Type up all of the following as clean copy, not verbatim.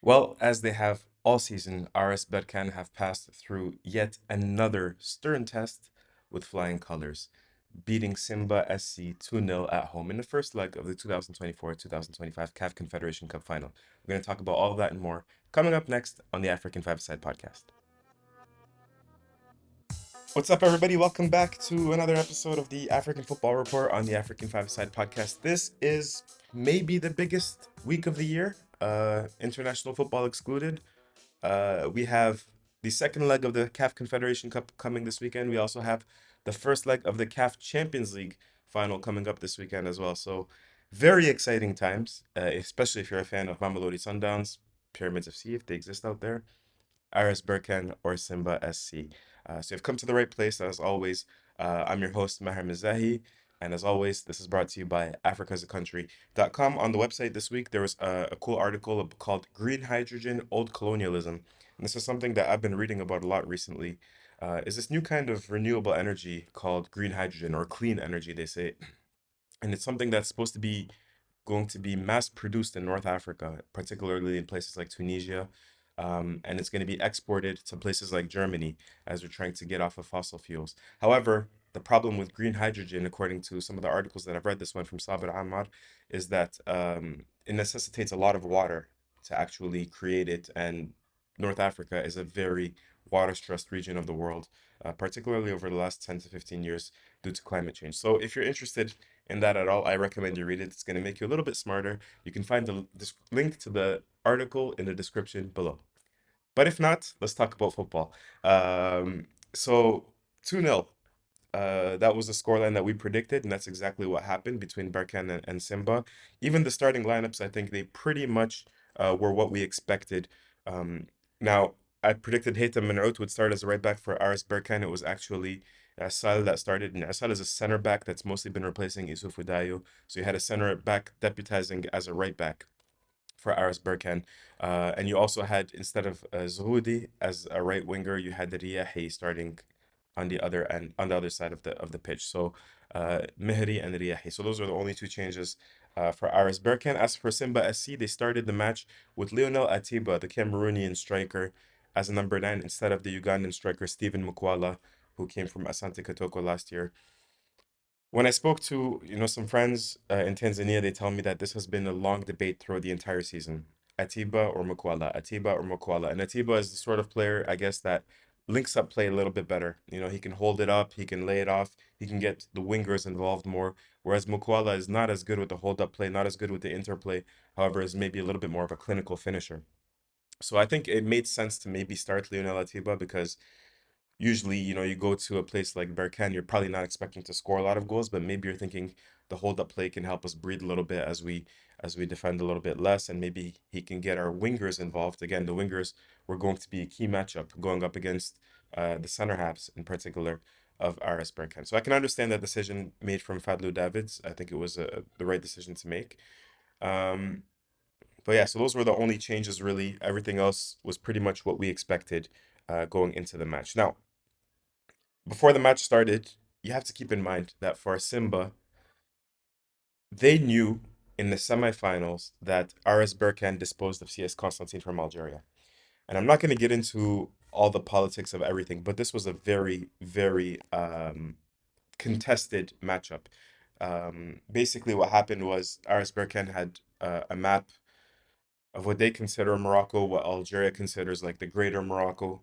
Well, as they have all season, RS Berkane have passed through yet another stern test with flying colors, beating Simba SC 2-0 at home in the first leg of the 2024-2025 CAF Confederation Cup final. We're going to talk about all of that and more coming up next on the African Five-Side podcast. What's up, everybody? Welcome back to another episode of the African Football Report on the African Five-Side podcast. This is maybe the biggest week of the year, international football excluded. We have the second leg of the CAF Confederation Cup coming this weekend. We also have the first leg of the CAF Champions League final coming up this weekend as well. So, very exciting times, especially if you're a fan of Mamelodi Sundowns, Pyramids FC, if they exist out there, RS Berkane, or Simba SC. So, you've come to the right place. As always, I'm your host, Maher Mezahi. And as always, this is brought to you by africasaCountry.com. On the website this week, there was a cool article called Green Hydrogen, Old Colonialism. And this is something that I've been reading about a lot recently. Is this new kind of renewable energy called green hydrogen or clean energy, they say. And it's something that's supposed to be going to be mass produced in North Africa, particularly in places like Tunisia. And it's going to be exported to places like Germany as we're trying to get off of fossil fuels. However, the problem with green hydrogen, according to some of the articles that I've read, this one from Sabir Ammar, is that it necessitates a lot of water to actually create it. And North Africa is a very water-stressed region of the world, particularly over the last 10 to 15 years due to climate change. So if you're interested in that at all, I recommend you read it. It's going to make you a little bit smarter. You can find this link to the article in the description below. But if not, let's talk about football. So 2-0. That was the scoreline that we predicted, and that's exactly what happened between Berkane and Simba. Even the starting lineups, I think they pretty much were what we expected. Um, Now, I predicted Haytham Menrout would start as a right back for RS Berkane. It was actually Sal that started. And Sal is a center back that's mostly been replacing Issouf Udayo. So you had a center back deputizing as a right back for Aris Berkane. And you also had, instead of Zhoudi as a right winger, you had Riyahi starting on the other end, on the other side of the pitch. So Mehri and Riyahi. So those are the only two changes for Aris Berkane. As for Simba SC, they started the match with Lionel Atiba, the Cameroonian striker, as a number 9 instead of the Ugandan striker Stephen Mukwala, who came from Asante Kotoko last year. When I spoke to, some friends in Tanzania, they tell me that this has been a long debate throughout the entire season. Atiba or Mukwala, Atiba or Mukwala. And Atiba is the sort of player, I guess, that links up play a little bit better. He can hold it up, he can lay it off, he can get the wingers involved more. Whereas Mukwala is not as good with the hold up play, not as good with the interplay, however, is maybe a little bit more of a clinical finisher. So I think it made sense to maybe start Lionel Atiba because usually, you go to a place like Berkane, you're probably not expecting to score a lot of goals, but maybe you're thinking the hold up play can help us breathe a little bit as we defend a little bit less, and maybe he can get our wingers involved. Again, the wingers were going to be a key matchup going up against the center halves in particular of RS Berkane. So I can understand that decision made from Fadlu Davids. I think it was the right decision to make. Um, but yeah, so those were the only changes really. Everything else was pretty much what we expected going into the match. Now, before the match started, you have to keep in mind that for Simba, they knew in the semifinals that RS Berkane disposed of CS Constantine from Algeria. And I'm not going to get into all the politics of everything, but this was a very, very contested matchup. Basically, what happened was RS Berkane had a map of what they consider Morocco, what Algeria considers like the greater Morocco,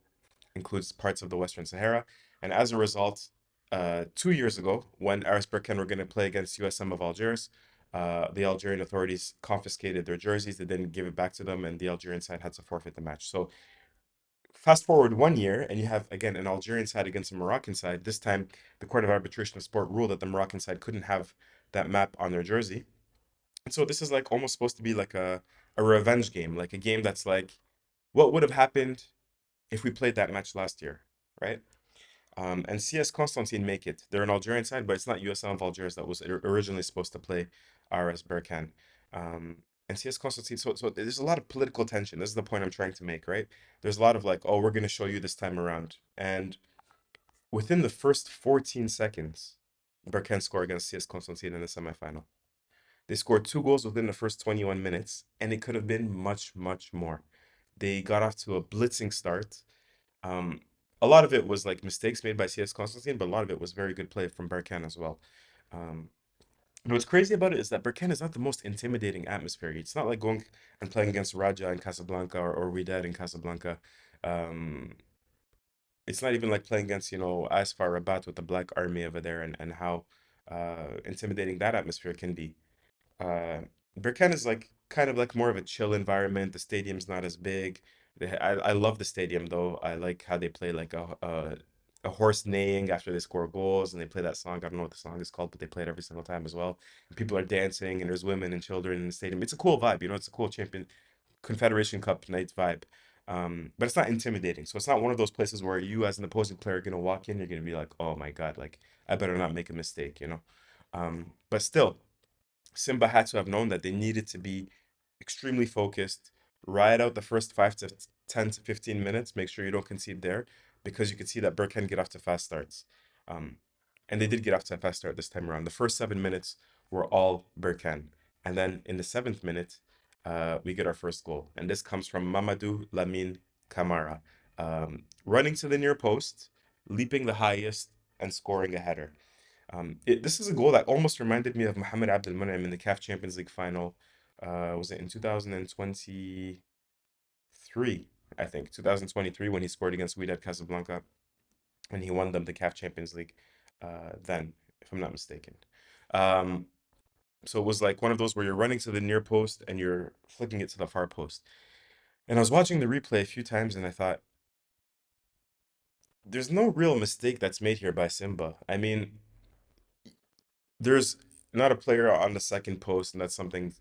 includes parts of the Western Sahara. And as a result, 2 years ago, when Aris Berkane were going to play against USM of Algiers, the Algerian authorities confiscated their jerseys. They didn't give it back to them, and the Algerian side had to forfeit the match. So fast forward 1 year, and you have again an Algerian side against a Moroccan side. This time, the Court of Arbitration of Sport ruled that the Moroccan side couldn't have that map on their jersey. And so this is like almost supposed to be like a revenge game, like a game that's like, what would have happened if we played that match last year, right? And CS Constantine make it. They're an Algerian side, but it's not USM of Algiers that was originally supposed to play RS Berkane. And CS Constantine, so there's a lot of political tension. This is the point I'm trying to make, right? There's a lot of like, oh, we're going to show you this time around. And within the first 14 seconds, Berkane scored against CS Constantine in the semifinal. They scored 2 goals within the first 21 minutes, and it could have been much, much more. They got off to a blitzing start. Um, a lot of it was like mistakes made by CS Constantine, but a lot of it was very good play from Berkane as well. Um, and what's crazy about it is that Berkane is not the most intimidating atmosphere. It's not like going and playing against Raja in Casablanca or Wydad in Casablanca. Um, it's not even like playing against, AFR Rabat with the Black Army over there and how intimidating that atmosphere can be. Uh, Berkane is like kind of like more of a chill environment. The stadium's not as big. I love the stadium though. I like how they play like a horse neighing after they score goals, and they play that song. I don't know what the song is called, but they play it every single time as well. And people are dancing, and there's women and children in the stadium. It's a cool vibe, it's a cool Confederation Cup night vibe. But it's not intimidating. So it's not one of those places where you as an opposing player are gonna walk in, you're gonna be like, oh my God, like I better not make a mistake. But still, Simba had to have known that they needed to be extremely focused, ride out the first 5 to 10 to 15 minutes, make sure you don't concede there, because you could see that Berkane get off to fast starts. Um, and they did get off to a fast start this time around. The first 7 minutes were all Berkane. And then in the seventh minute, we get our first goal. And this comes from Mamadou Lamine Camara, running to the near post, leaping the highest, and scoring a header. This is a goal that almost reminded me of Mohamed Abdel Munem in the CAF Champions League final. Was it in 2023? I think 2023 when he scored against Wydad Casablanca and he won them the CAF Champions League. Then, if I'm not mistaken. Um, so it was like one of those where you're running to the near post and you're flicking it to the far post. And I was watching the replay a few times and I thought, there's no real mistake that's made here by Simba. I mean, there's not a player on the second post, and that's something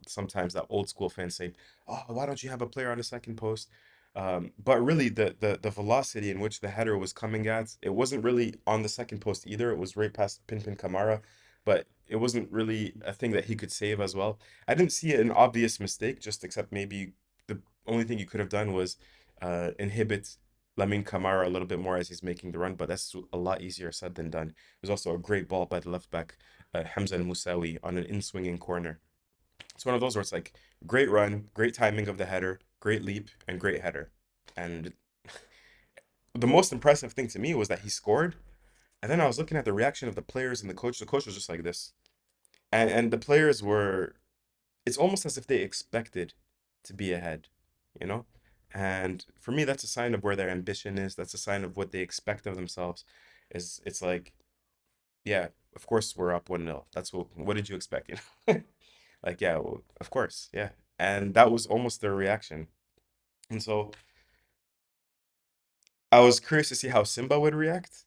sometimes that old school fans say, "Oh, why don't you have a player on the second post?" But really, the velocity in which the header was coming at, it wasn't really on the second post either. It was right past Pinpin Kamara, but it wasn't really a thing that he could save as well. I didn't see an obvious mistake, just except maybe the only thing you could have done was inhibit Lamine Kamara a little bit more as he's making the run, but that's a lot easier said than done. There's also a great ball by the left back, Hamza Al Musawi, on an in swinging corner. It's one of those where it's like great run, great timing of the header, great leap, and great header. And the most impressive thing to me was that he scored. And then I was looking at the reaction of the players and the coach. The coach was just like this. And the players were, it's almost as if they expected to be ahead, you know? And for me, that's a sign of where their ambition is. That's a sign of what they expect of themselves. It's like, yeah, of course we're up 1-0. That's what did you expect, Like, yeah, well, of course, yeah. And that was almost their reaction. And so I was curious to see how Simba would react.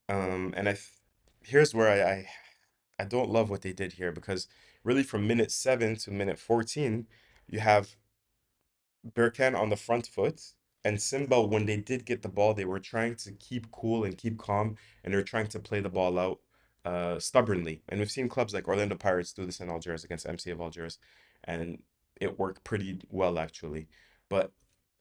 And here's where I don't love what they did here because really from minute 7 to minute 14, you have Berkane on the front foot, and Simba, when they did get the ball, they were trying to keep cool and keep calm, and they're trying to play the ball out stubbornly. And we've seen clubs like Orlando Pirates do this in Algiers against MC of Algiers, and it worked pretty well actually. But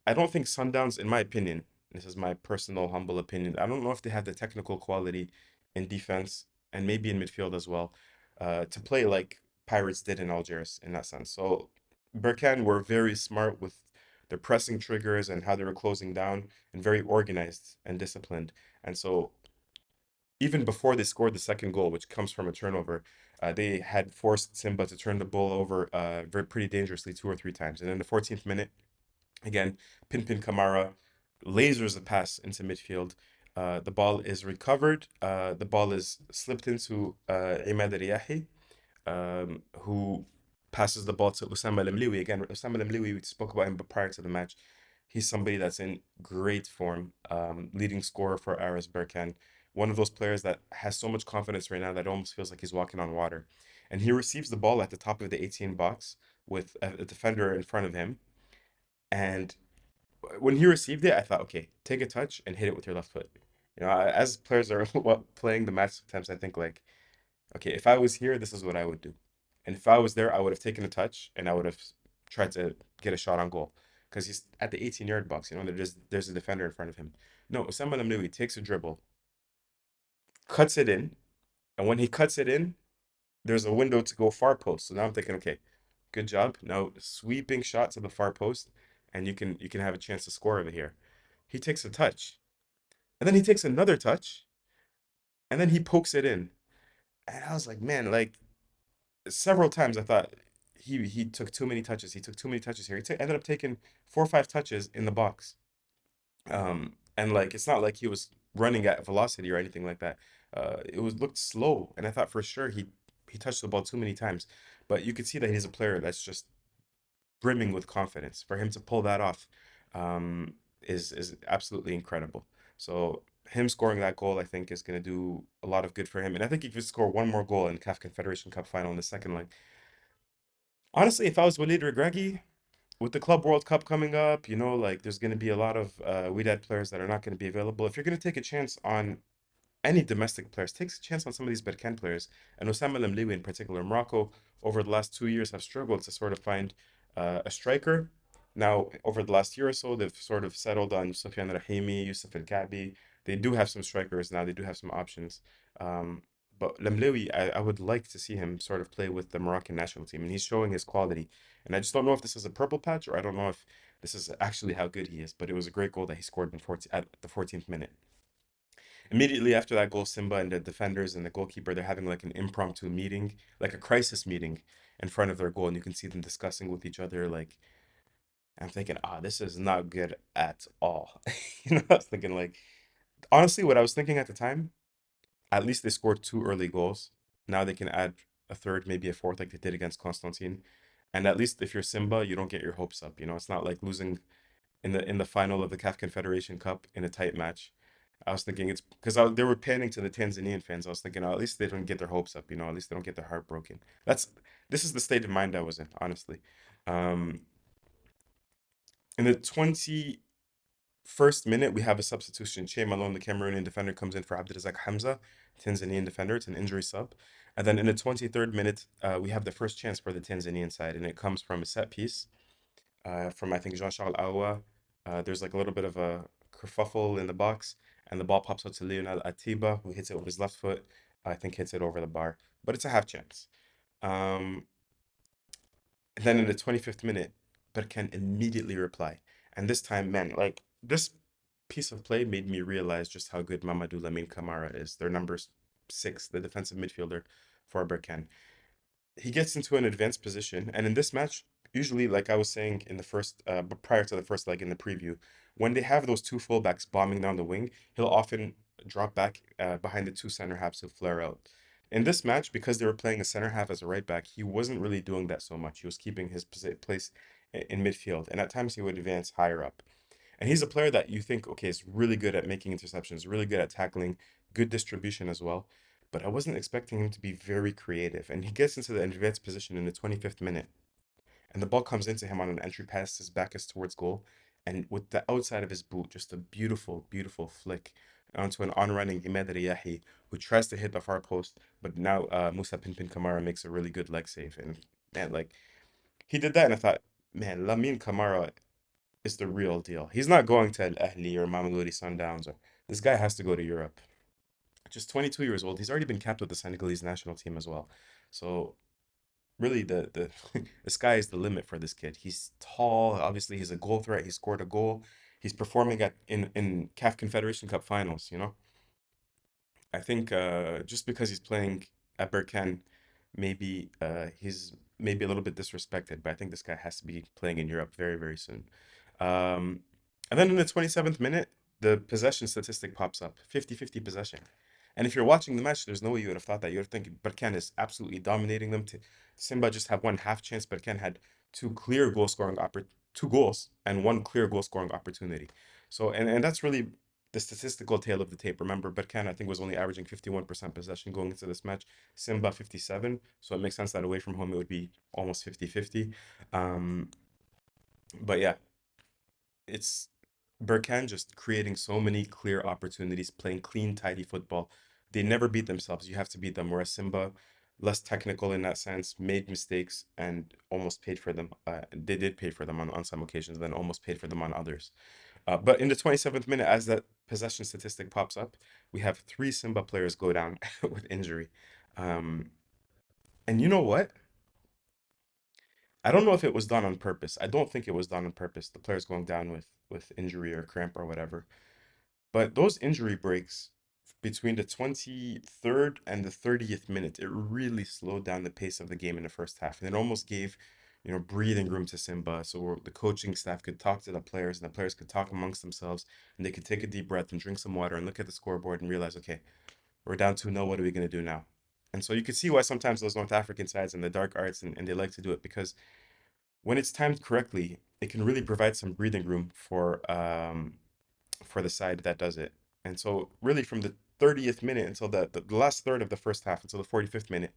I don't think Sundowns, in my opinion, this is my personal humble opinion, I don't know if they have the technical quality in defense and maybe in midfield as well to play like Pirates did in Algiers in that sense. So Berkane were very smart with their pressing triggers and how they were closing down and very organized and disciplined. And so even before they scored the second goal, which comes from a turnover, they had forced Simba to turn the ball over very pretty dangerously 2 or 3 times. And in the 14th minute, again, Pinpin Kamara lasers a pass into midfield. The ball is recovered. The ball is slipped into Imad Riyahi, who passes the ball to Osama Lemliwi. Again, Osama Lemliwi, we spoke about him prior to the match. He's somebody that's in great form, leading scorer for RS Berkane. One of those players that has so much confidence right now that it almost feels like he's walking on water. And he receives the ball at the top of the 18 box with a defender in front of him. And when he received it, I thought, okay, take a touch and hit it with your left foot. As players are playing the match, sometimes I think like, okay, if I was here, this is what I would do. And if I was there, I would have taken a touch and I would have tried to get a shot on goal. Because he's at the 18-yard box, there's a defender in front of him. No, Osama Lamloui takes a dribble, cuts it in, and when he cuts it in, there's a window to go far post. So now I'm thinking, okay, good job. Now sweeping shot to the far post, and you can have a chance to score over here. He takes a touch, and then he takes another touch, and then he pokes it in. And I was like, man, like several times I thought he took too many touches. He took too many touches here. Ended up taking 4 or 5 touches in the box. And like it's not like he was running at velocity or anything like that. It was looked slow, and I thought for sure he touched the ball too many times. But you could see that he's a player that's just brimming with confidence. For him to pull that off, is absolutely incredible. So him scoring that goal, I think, is going to do a lot of good for him. And I think if he score one more goal in CAF Confederation Cup final in the second leg, honestly, if I was Walid Regragui, with the Club World Cup coming up, like there's going to be a lot of Wydad players that are not going to be available. If you're going to take a chance on any domestic players, takes a chance on some of these Berkane players, and Osama Lemliwi in particular. Morocco, over the last 2 years, have struggled to sort of find a striker. Now, over the last year or so, they've sort of settled on Sufyan Rahimi, Yusuf El Kaabi. They do have some strikers now, they do have some options. Um, but Lemliwi, I would like to see him sort of play with the Moroccan national team, and he's showing his quality. And I just don't know if this is a purple patch or I don't know if this is actually how good he is. But it was a great goal that he scored at the 14th minute. Immediately after that goal, Simba and the defenders and the goalkeeper, they're having like an impromptu meeting, like a crisis meeting in front of their goal. And you can see them discussing with each other. Like, I'm thinking, this is not good at all. I was thinking, like, honestly, what I was thinking at the time, at least they scored 2 early goals. Now they can add a third, maybe a fourth, like they did against Constantine. And at least if you're Simba, you don't get your hopes up. It's not like losing in the final of the CAF Confederation Cup in a tight match. I was thinking it's because they were panning to the Tanzanian fans. I was thinking, at least they don't get their hopes up, at least they don't get their heart broken. This is the state of mind I was in, honestly. Um, in the 21st minute, we have a substitution. Che Malone, the Cameroonian defender, comes in for Abdirazak Hamza, Tanzanian defender. It's an injury sub. And then in the 23rd minute, we have the first chance for the Tanzanian side, and it comes from a set piece from I think Jean-Charles Aoua. There's like a little bit of a kerfuffle in the box, and the ball pops out to Lionel Atiba, who hits it with his left foot. I think hits it over the bar, but it's a half chance. Um, and then in the 25th minute, Berkane immediately reply, and this time, man, like this piece of play made me realize just how good Mamadou Lamine Camara is. Their number 6, the defensive midfielder for Berkane. He gets into an advanced position, and in this match, usually, like I was saying in the first, but prior to the first leg in the preview, when they have those two fullbacks bombing down the wing, he'll often drop back behind the two center halves who flare out. In this match, because they were playing a center half as a right back, he wasn't really doing that so much. He was keeping his place in midfield, and at times he would advance higher up. And he's a player that you think, okay, is really good at making interceptions, really good at tackling, good distribution as well. But I wasn't expecting him to be very creative. And he gets into the advanced position in the 25th minute. And the ball comes into him on an entry pass. His back is towards goal. And with the outside of his boot, just a beautiful, beautiful flick onto an on-running Imad Riyahi, who tries to hit the far post. But now Musa Pinpin Kamara makes a really good leg save. And man, like, he did that. And I thought, man, Lamine Kamara is the real deal. He's not going to Al Ahli or Mamelodi Sundowns. This guy has to go to Europe. Just 22 years old. He's already been capped with the Senegalese national team as well. So really, the the sky is the limit for this kid. He's tall. Obviously, he's a goal threat. He scored a goal. He's performing in CAF Confederation Cup finals. I think just because he's playing at Berkane, maybe he's maybe a little bit disrespected, but I think this guy has to be playing in Europe very, very soon. Um, and then in the 27th minute, the possession statistic pops up 50-50 possession. And if you're watching the match, there's no way you would have thought that. You would think Berkane is absolutely dominating them. Simba just have one half chance. Berkane had two goals and one clear goal scoring opportunity. So and that's really the statistical tail of the tape. Remember, Berkane, I think, was only averaging 51% possession going into this match. Simba, 57. So it makes sense that away from home, it would be almost 50-50. Um, but yeah, it's Berkane just creating so many clear opportunities, playing clean, tidy football. They never beat themselves. You have to beat them. Whereas Simba, less technical in that sense, made mistakes and almost paid for them. They did pay for them on some occasions, then almost paid for them on others. But in the 27th minute, as that possession statistic pops up, we have 3 Simba players go down with injury. Um, and you know what? I don't know if it was done on purpose. I don't think it was done on purpose. The players going down with injury or cramp or whatever. But those injury breaks between the 23rd and the 30th minute, it really slowed down the pace of the game in the first half. And it almost gave, breathing room to Simba. So the coaching staff could talk to the players and the players could talk amongst themselves and they could take a deep breath and drink some water and look at the scoreboard and realize, okay, we're down 2-0. What are we going to do now? And so you could see why sometimes those North African sides and the dark arts and they like to do it because when it's timed correctly, it can really provide some breathing room for the side that does it. And so really from the 30th minute until the last third of the first half until the 45th minute,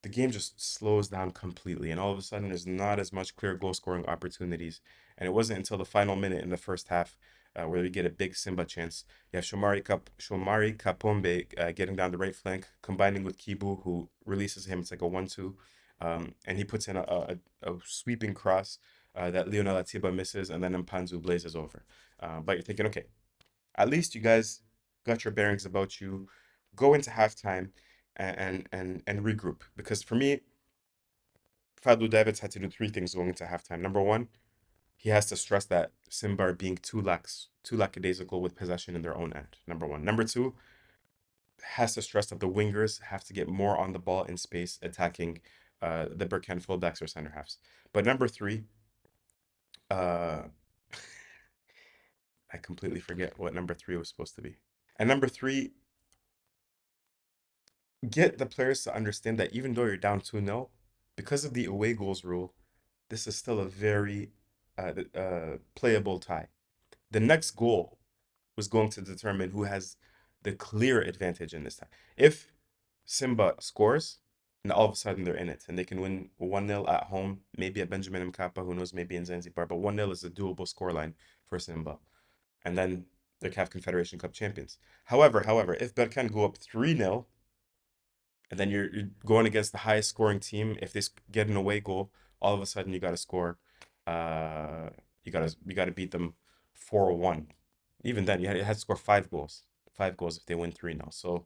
the game just slows down completely. And all of a sudden there's not as much clear goal scoring opportunities. And it wasn't until the final minute in the first half where we get a big Simba chance. You have Shomari Kapombe getting down the right flank, combining with Kibu, who releases him. It's like a 1-2. And he puts in a sweeping cross that Lionel Atiba misses, and then Mpanzu blazes over. But you're thinking, okay, at least you guys got your bearings about you. Go into halftime and regroup. Because for me, Fadlu Davids had to do three things going into halftime. Number one, he has to stress that Simba are being too lackadaisical with possession in their own end. Number one. Number two, has to stress that the wingers have to get more on the ball in space, attacking the Berkane fullbacks or center halves. But number three, uh, I completely forget what number three was supposed to be. And number three, get the players to understand that even though you're down 2-0, because of the away goals rule, this is still a very playable tie. The next goal was going to determine who has the clear advantage in this tie. If Simba scores, and all of a sudden they're in it, and they can win 1-0 at home, maybe at Benjamin Mkapa, who knows, maybe in Zanzibar, but 1-0 is a doable scoreline for Simba. And then they're CAF Confederation Cup champions. However, if Berkane go up 3-0, and then you're going against the highest scoring team. If they get an away goal, all of a sudden you got to score. Uh, you got to beat them 4-1. Even then, you had to score 5 goals. 5 goals if they win 3-0. So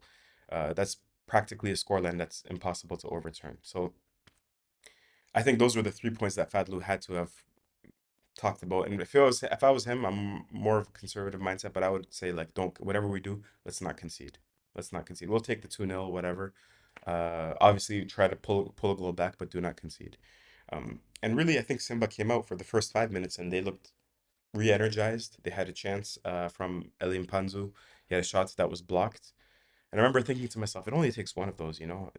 that's practically a scoreline that's impossible to overturn. So I think those were the 3 points that Fadlu had to have talked about. And if I was him, I'm more of a conservative mindset, but I would say like don't whatever we do, let's not concede. Let's not concede. We'll take the 2-0, whatever. Obviously try to pull a goal back, but do not concede. And really, I think Simba came out for the first 5 minutes and they looked re-energized. They had a chance from Elie Mpanzu. He had a shot that was blocked. And I remember thinking to myself, it only takes one of those, you know.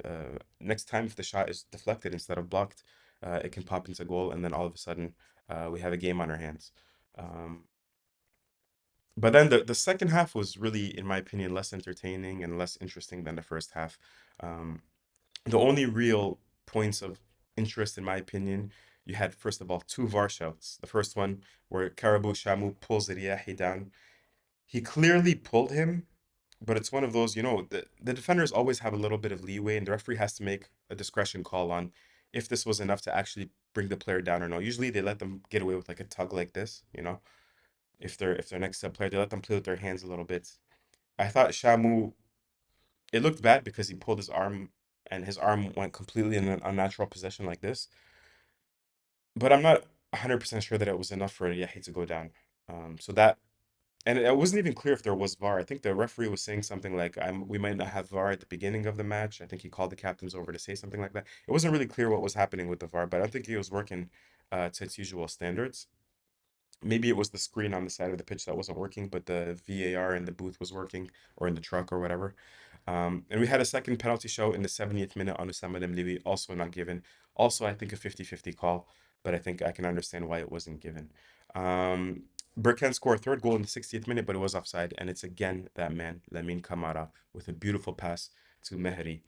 Next time, if the shot is deflected instead of blocked, it can pop into goal, and then all of a sudden, we have a game on our hands. Um, but then the second half was really, in my opinion, less entertaining and less interesting than the first half. Um, the only real points of interest, in my opinion, you had, first of all, two VAR shouts. The first one where Caribou Shamu pulls Riyahi down. He clearly pulled him, but it's one of those, the defenders always have a little bit of leeway, and the referee has to make a discretion call on if this was enough to actually bring the player down or no. Usually they let them get away with like a tug like this, if they're next to a player, they let them play with their hands a little bit. I thought Shamu, it looked bad because he pulled his arm and his arm went completely in an unnatural position like this. But I'm not 100% sure that it was enough for Yahi to go down. So that, and it wasn't even clear if there was VAR. I think the referee was saying something like, we might not have VAR at the beginning of the match. I think he called the captains over to say something like that. It wasn't really clear what was happening with the VAR, but I don't think he was working to its usual standards. Maybe it was the screen on the side of the pitch that wasn't working, but the VAR in the booth was working, or in the truck or whatever. And we had a second penalty show in the 70th minute on Osama Demliwi, also not given. Also, I think a 50-50 call, but I think I can understand why it wasn't given. Um, Berkane scored a third goal in the 60th minute, but it was offside. And it's again that man, Lamine Camara, with a beautiful pass to Mehri.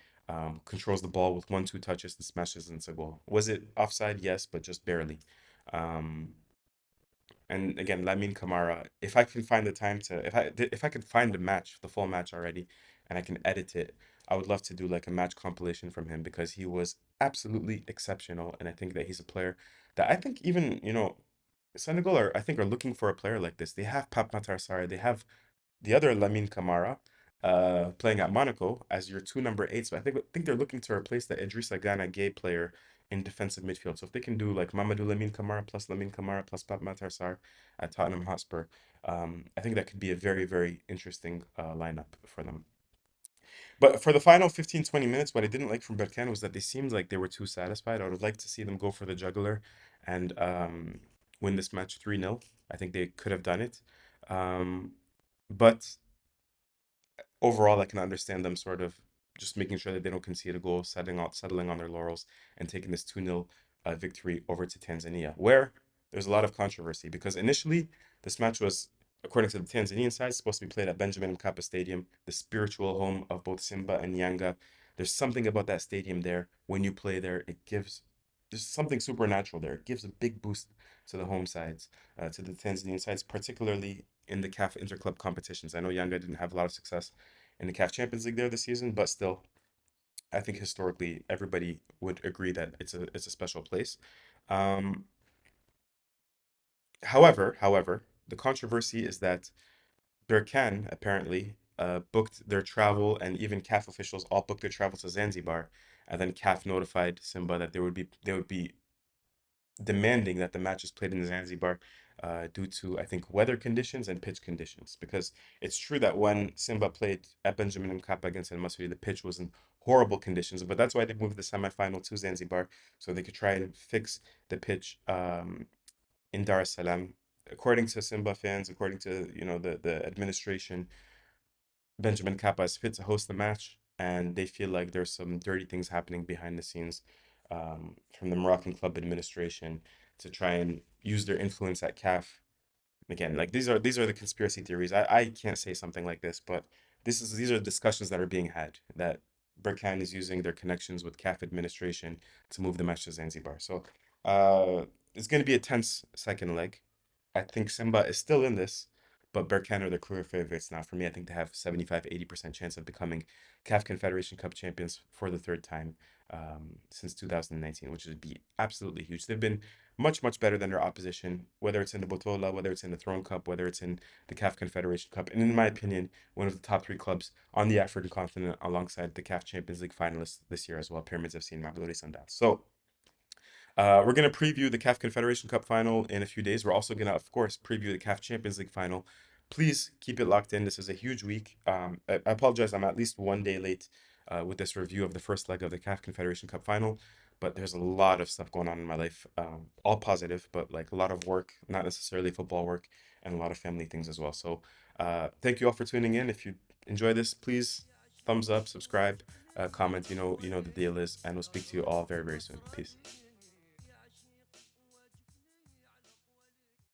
Controls the ball with 1-2 touches and smashes into goal. Was it offside? Yes, but just barely. Um, and again, Lamine Kamara, if I can find the time to, if I could find the match, the full match already, and I can edit it, I would love to do like a match compilation from him because he was absolutely exceptional, and I think that he's a player that I think even Senegal are I think are looking for a player like this. They have Pape Matar Sarr, they have the other Lamine Kamara, playing at Monaco as your two number eights. But I think they're looking to replace the Idrissa Gana Gay player in defensive midfield. So if they can do like Mamadou Lamine Kamara plus Pape Matar Sarr at Tottenham Hotspur, I think that could be a very, very interesting lineup for them. But for the final 15, 20 minutes, what I didn't like from Berkane was that they seemed like they were too satisfied. I would have liked to see them go for the jugular and win this match 3-0. I think they could have done it. But overall, I can understand them sort of just making sure that they don't concede a goal, settling on their laurels, and taking this 2-0 victory over to Tanzania, where there's a lot of controversy because initially this match was, according to the Tanzanian side, supposed to be played at Benjamin Mkapa Stadium, the spiritual home of both Simba and Yanga. There's something about that stadium there. When you play there, there's something supernatural there. It gives a big boost to the home sides, to the Tanzanian sides, particularly in the CAF interclub competitions. I know Yanga didn't have a lot of success in the CAF Champions League there this season, but still, I think historically everybody would agree that it's a special place. Um, however, the controversy is that Berkane apparently booked their travel, and even CAF officials all booked their travel to Zanzibar, and then CAF notified Simba that they would be demanding that the match is played in Zanzibar due to, I think, weather conditions and pitch conditions. Because it's true that when Simba played at Benjamin Mkapa against Al Masry, the pitch was in horrible conditions, but that's why they moved the semifinal to Zanzibar so they could try and fix the pitch in Dar es Salaam. According to Simba fans, according to the administration, Benjamin Kappa is fit to host the match, and they feel like there's some dirty things happening behind the scenes from the Moroccan club administration to try and use their influence at CAF. Again, like these are the conspiracy theories. I can't say something like this, but these are discussions that are being had that Berkane is using their connections with CAF administration to move the match to Zanzibar. So uh, it's going to be a tense second leg. I think Simba is still in this, but Berkane are the clear favorites now. For me, I think they have 75-80% chance of becoming CAF Confederation Cup champions for the third time since 2019, which would be absolutely huge. They've been much, much better than their opposition, whether it's in the Botola, whether it's in the Throne Cup, whether it's in the CAF Confederation Cup. And in my opinion, one of the top three clubs on the African continent alongside the CAF Champions League finalists this year as well, Pyramids FC and Mamelodi Sundowns. So we're going to preview the CAF Confederation Cup final in a few days. We're also going to, of course, preview the CAF Champions League final. Please keep it locked in. This is a huge week. I apologize. I'm at least one day late with this review of the first leg of the CAF Confederation Cup final, but there's a lot of stuff going on in my life, all positive, but like a lot of work, not necessarily football work, and a lot of family things as well. So thank you all for tuning in. If you enjoy this, please thumbs up, subscribe, comment. You know the deal is, and we'll speak to you all very, very soon. Peace.